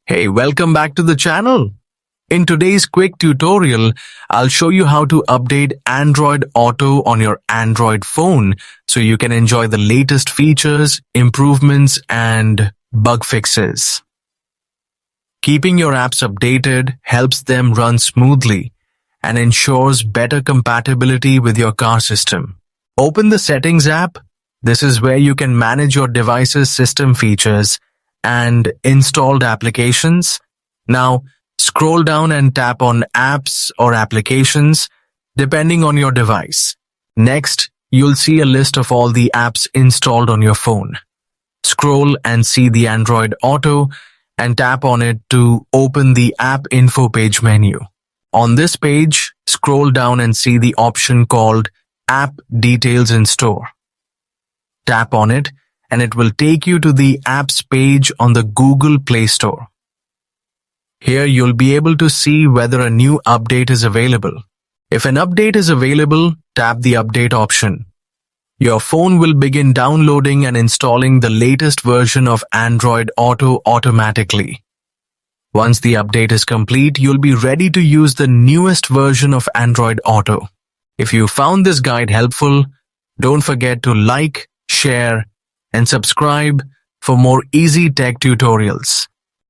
Hey, welcome back to the channel. In today's quick tutorial, I'll show you how to update Android Auto on your Android phone so you can enjoy the latest features, improvements, and bug fixes. Keeping your apps updated helps them run smoothly and ensures better compatibility with your car system. Open the Settings app. This is where you can manage your device's system features and installed applications. Now, scroll down and tap on Apps or Applications, depending on your device. Next, you'll see a list of all the apps installed on your phone. Scroll and see the Android Auto and tap on it to open the App Info page menu. On this page, scroll down and see the option called App Details in Store. Tap on it and it will take you to the apps page on the Google Play Store. Here you'll be able to see whether a new update is available. If an update is available, tap the update option. Your phone will begin downloading and installing the latest version of Android Auto automatically. Once the update is complete, you'll be ready to use the newest version of Android Auto. If you found this guide helpful, don't forget to like, share, and subscribe for more easy tech tutorials.